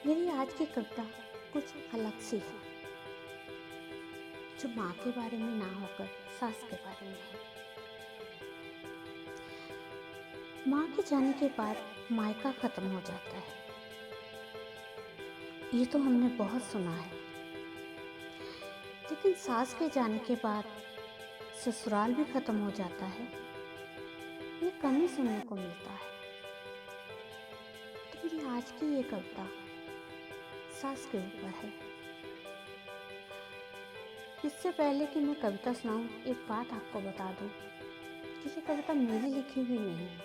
मेरी आज की कविता कुछ अलग सी है, जो माँ के बारे में ना होकर सास के बारे में है। माँ के जाने के बाद मायका खत्म हो जाता है, ये तो हमने बहुत सुना है। लेकिन सास के जाने के बाद ससुराल भी खत्म हो जाता है, ये कम ही सुनने को मिलता है। तो मेरी आज की ये कविता सास के ऊपर है। इससे पहले कि मैं कविता सुनाऊं, एक बात आपको बता दूं कि ये कविता मेरी लिखी हुई नहीं है।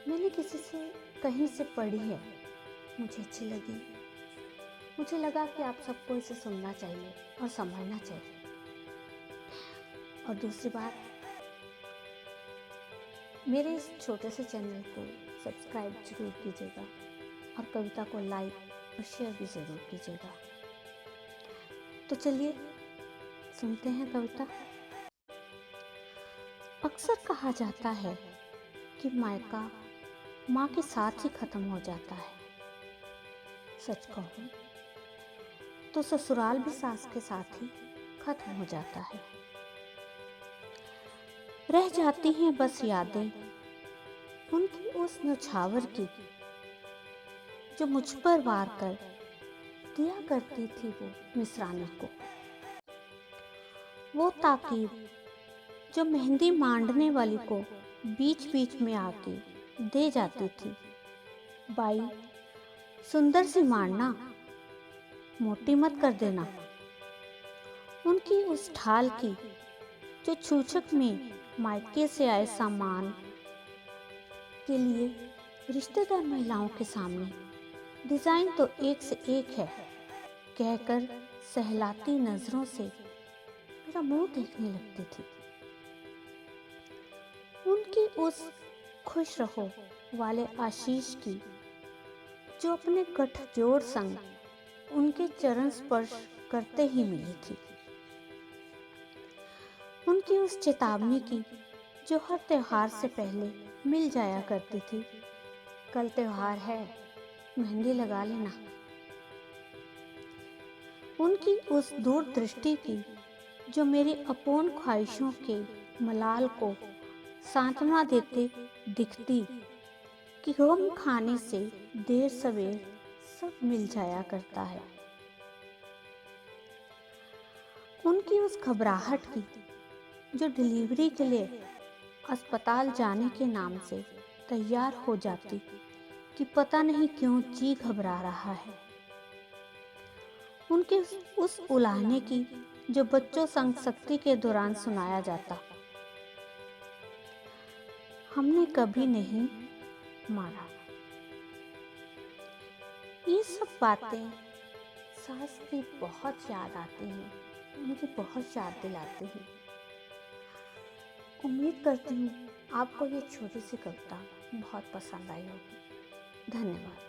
मैंने किसी से कहीं से पढ़ी है, मुझे अच्छी लगी। मुझे लगा कि आप सबको इसे सुनना चाहिए और समझना चाहिए। और दूसरी बात, मेरे इस छोटे से चैनल को सब्सक्राइब जरूर कीजिएगा और कविता को लाइक और शेयर भी ज़रूर कीजिएगा। तो चलिए सुनते हैं कविता। अक्सर कहा जाता है कि मायका माँ के साथ ही खत्म हो जाता है। सच कहूं तो ससुराल भी सास के साथ ही खत्म हो जाता है। रह जाती हैं बस यादें उनकी उस नछावर की, जो मुझ पर वार कर दिया करती थी वो मिसराने को। वो ताकीब जो मेहंदी मांडने वाली को बीच बीच में आके दे जाती थी, बाई सुंदर सी मांडना, मोटी मत कर देना। उनकी उस ढाल की जो छूछक में मायके से आए सामान के लिए रिश्तेदार महिलाओं के सामने डिजाइन तो एक से एक है कहकर सहलाती नजरों से मेरा मुंह देखने लगती थी। उनकी उस खुश रहो वाले आशीष की, जो अपने गठजोड़ संग उनके चरण स्पर्श करते ही मिली थी। उनकी उस चेतावनी की, जो हर त्योहार से पहले मिल जाया करती थी, कल त्योहार है, मेहंदी लगा लेना। उनकी उस दूरदृष्टि की, जो मेरी अपूर्ण ख्वाहिशों के मलाल को सांत्वना देते दिखती कि गम खाने से देर सवेर सब मिल जाया करता है। उनकी उस घबराहट की, जो डिलीवरी के लिए अस्पताल जाने के नाम से तैयार हो जाती कि पता नहीं क्यों जी घबरा रहा है। उनके उस उलाहने की, जो बच्चों संग सख्ती के दौरान सुनाया जाता, हमने कभी नहीं मारा। ये सब बातें सास की बहुत याद आती हैं, उनकी बहुत याद दिलाती हैं। उम्मीद करती हूँ आपको ये छोटी सी कविता बहुत पसंद आई होगी। धन्यवाद।